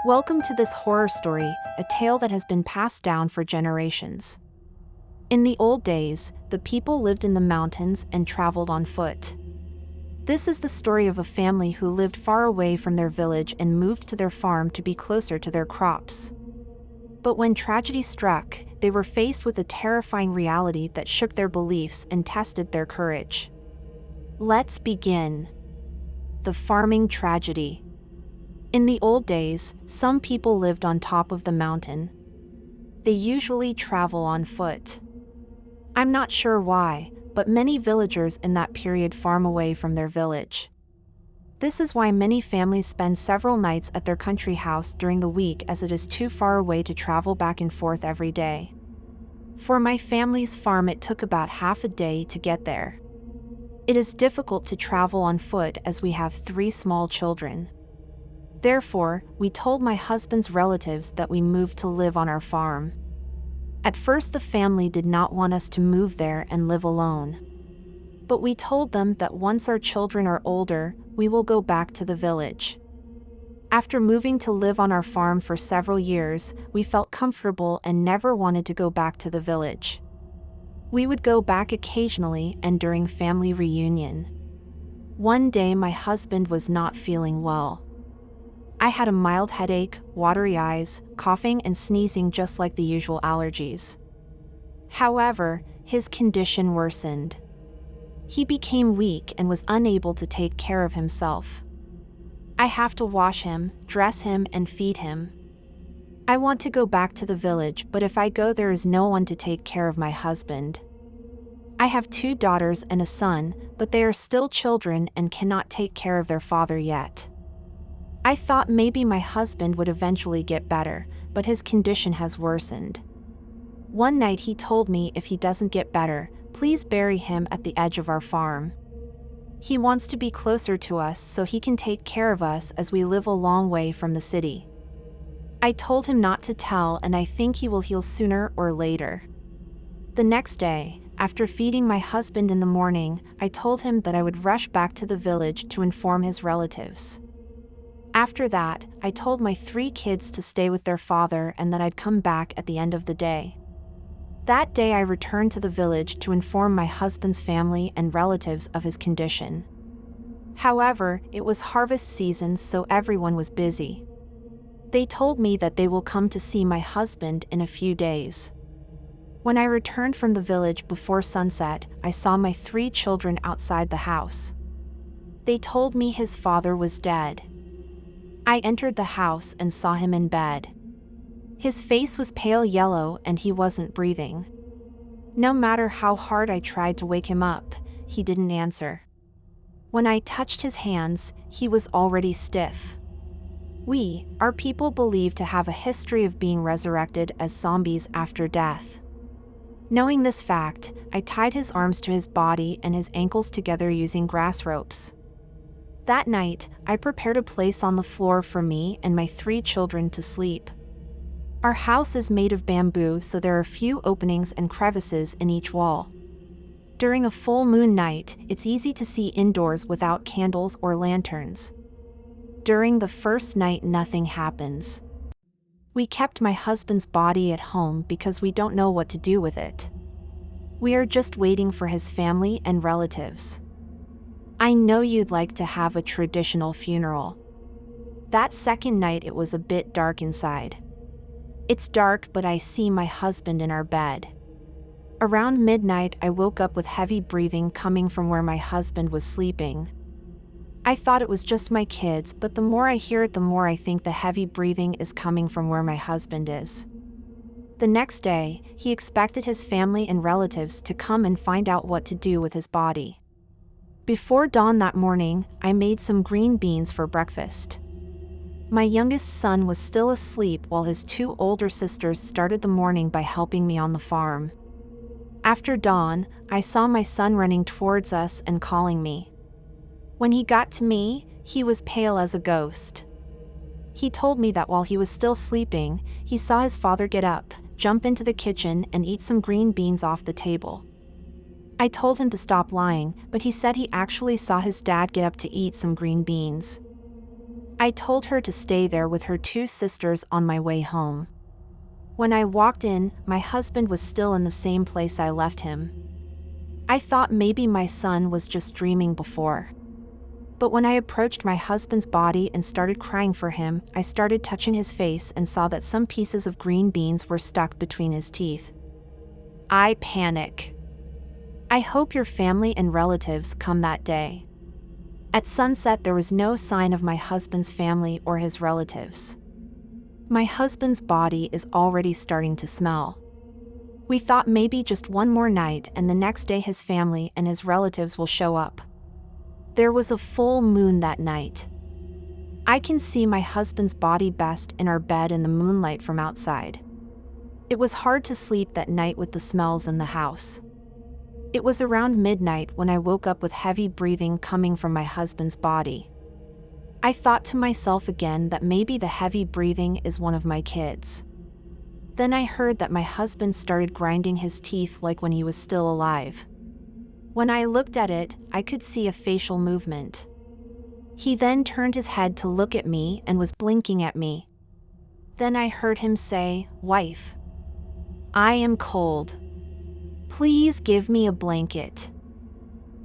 Welcome to this horror story, a tale that has been passed down for generations. In the old days, the people lived in the mountains and traveled on foot. This is the story of a family who lived far away from their village and moved to their farm to be closer to their crops. But when tragedy struck, they were faced with a terrifying reality that shook their beliefs and tested their courage. Let's begin. The farming tragedy. In the old days, some people lived on top of the mountain. They usually travel on foot. I'm not sure why, but many villagers in that period farm away from their village. This is why many families spend several nights at their country house during the week, as it is too far away to travel back and forth every day. For my family's farm, it took about half a day to get there. It is difficult to travel on foot as we have 3 small children. Therefore, we told my husband's relatives that we moved to live on our farm. At first, the family did not want us to move there and live alone. But we told them that once our children are older, we will go back to the village. After moving to live on our farm for several years, we felt comfortable and never wanted to go back to the village. We would go back occasionally and during family reunion. One day, my husband was not feeling well. I had a mild headache, watery eyes, coughing and sneezing, just like the usual allergies. However, his condition worsened. He became weak and was unable to take care of himself. I have to wash him, dress him, and feed him. I want to go back to the village, but if I go, there is no one to take care of my husband. I have 2 daughters and a son, but they are still children and cannot take care of their father yet. I thought maybe my husband would eventually get better, but his condition has worsened. One night he told me if he doesn't get better, please bury him at the edge of our farm. He wants to be closer to us so he can take care of us, as we live a long way from the city. I told him not to tell, and I think he will heal sooner or later. The next day, after feeding my husband in the morning, I told him that I would rush back to the village to inform his relatives. After that, I told my 3 kids to stay with their father and that I'd come back at the end of the day. That day, I returned to the village to inform my husband's family and relatives of his condition. However, it was harvest season, so everyone was busy. They told me that they will come to see my husband in a few days. When I returned from the village before sunset, I saw my 3 children outside the house. They told me his father was dead. I entered the house and saw him in bed. His face was pale yellow and he wasn't breathing. No matter how hard I tried to wake him up, he didn't answer. When I touched his hands, he was already stiff. Our people believe to have a history of being resurrected as zombies after death. Knowing this fact, I tied his arms to his body and his ankles together using grass ropes. That night, I prepared a place on the floor for me and my 3 children to sleep. Our house is made of bamboo, so there are few openings and crevices in each wall. During a full moon night, it's easy to see indoors without candles or lanterns. During the first night, nothing happens. We kept my husband's body at home because we don't know what to do with it. We are just waiting for his family and relatives. I know you'd like to have a traditional funeral. That second night, it was a bit dark inside. It's dark, but I see my husband in our bed. Around midnight, I woke up with heavy breathing coming from where my husband was sleeping. I thought it was just my kids, but the more I hear it, the more I think the heavy breathing is coming from where my husband is. The next day, he expected his family and relatives to come and find out what to do with his body. Before dawn that morning, I made some green beans for breakfast. My youngest son was still asleep while his 2 older sisters started the morning by helping me on the farm. After dawn, I saw my son running towards us and calling me. When he got to me, he was pale as a ghost. He told me that while he was still sleeping, he saw his father get up, jump into the kitchen, and eat some green beans off the table. I told him to stop lying, but he said he actually saw his dad get up to eat some green beans. I told her to stay there with her two sisters on my way home. When I walked in, my husband was still in the same place I left him. I thought maybe my son was just dreaming before. But when I approached my husband's body and started crying for him, I started touching his face and saw that some pieces of green beans were stuck between his teeth. I panic. I hope your family and relatives come that day. At sunset, there was no sign of my husband's family or his relatives. My husband's body is already starting to smell. We thought maybe just one more night and the next day his family and his relatives will show up. There was a full moon that night. I can see my husband's body best in our bed in the moonlight from outside. It was hard to sleep that night with the smells in the house. It was around midnight when I woke up with heavy breathing coming from my husband's body. I thought to myself again that maybe the heavy breathing is one of my kids. Then I heard that my husband started grinding his teeth like when he was still alive. When I looked at it, I could see a facial movement. He then turned his head to look at me and was blinking at me. Then I heard him say, "Wife, I am cold. Please give me a blanket."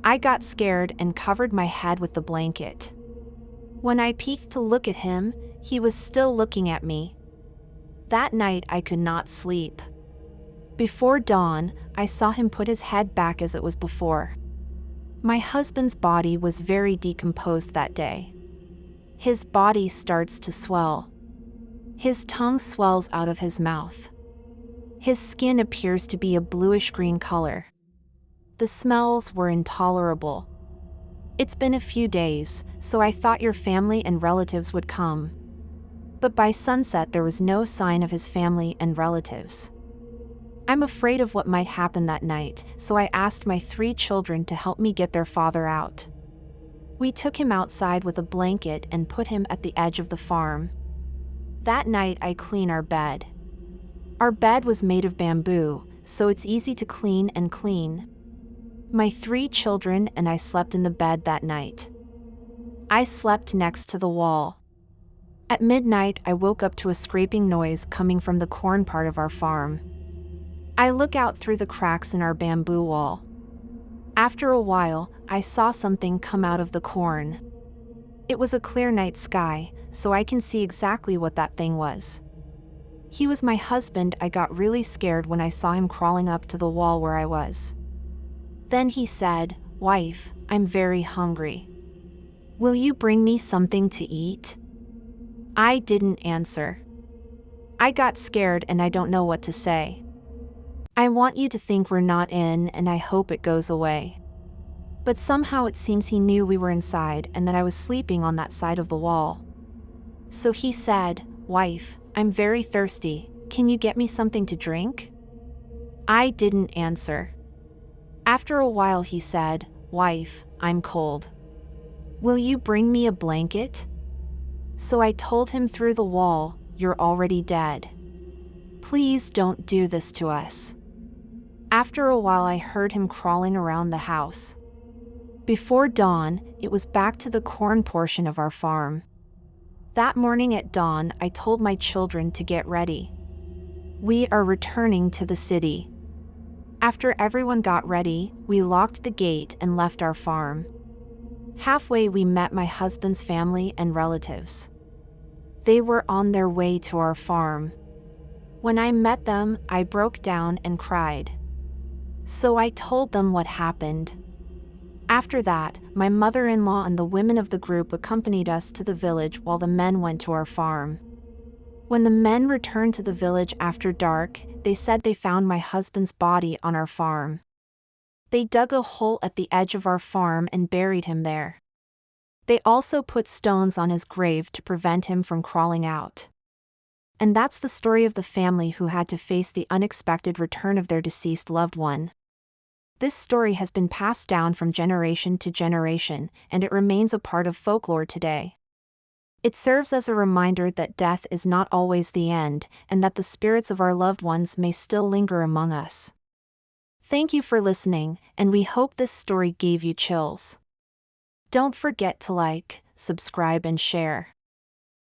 I got scared and covered my head with the blanket. When I peeked to look at him, he was still looking at me. That night I could not sleep. Before dawn, I saw him put his head back as it was before. My husband's body was very decomposed that day. His body starts to swell. His tongue swells out of his mouth. His skin appears to be a bluish-green color. The smells were intolerable. It's been a few days, so I thought your family and relatives would come. But by sunset there was no sign of his family and relatives. I'm afraid of what might happen that night, so I asked my 3 children to help me get their father out. We took him outside with a blanket and put him at the edge of the farm. That night I cleaned our bed. Our bed was made of bamboo, so it's easy to clean and clean. My 3 children and I slept in the bed that night. I slept next to the wall. At midnight, I woke up to a scraping noise coming from the corn part of our farm. I look out through the cracks in our bamboo wall. After a while, I saw something come out of the corn. It was a clear night sky, so I can see exactly what that thing was. He was my husband. I got really scared when I saw him crawling up to the wall where I was. Then he said, "Wife, I'm very hungry. Will you bring me something to eat?" I didn't answer. I got scared and I don't know what to say. I want you to think we're not in and I hope it goes away. But somehow it seems he knew we were inside and that I was sleeping on that side of the wall. So he said, "Wife, I'm very thirsty. Can you get me something to drink?" I didn't answer. After a while he said, "Wife, I'm cold. Will you bring me a blanket?" So I told him through the wall, "You're already dead. Please don't do this to us." After a while I heard him crawling around the house. Before dawn, it was back to the corn portion of our farm. That morning at dawn, I told my children to get ready. We are returning to the city. After everyone got ready, we locked the gate and left our farm. Halfway we met my husband's family and relatives. They were on their way to our farm. When I met them, I broke down and cried. So I told them what happened. After that, my mother-in-law and the women of the group accompanied us to the village while the men went to our farm. When the men returned to the village after dark, they said they found my husband's body on our farm. They dug a hole at the edge of our farm and buried him there. They also put stones on his grave to prevent him from crawling out. And that's the story of the family who had to face the unexpected return of their deceased loved one. This story has been passed down from generation to generation, and it remains a part of folklore today. It serves as a reminder that death is not always the end, and that the spirits of our loved ones may still linger among us. Thank you for listening, and we hope this story gave you chills. Don't forget to like, subscribe and share.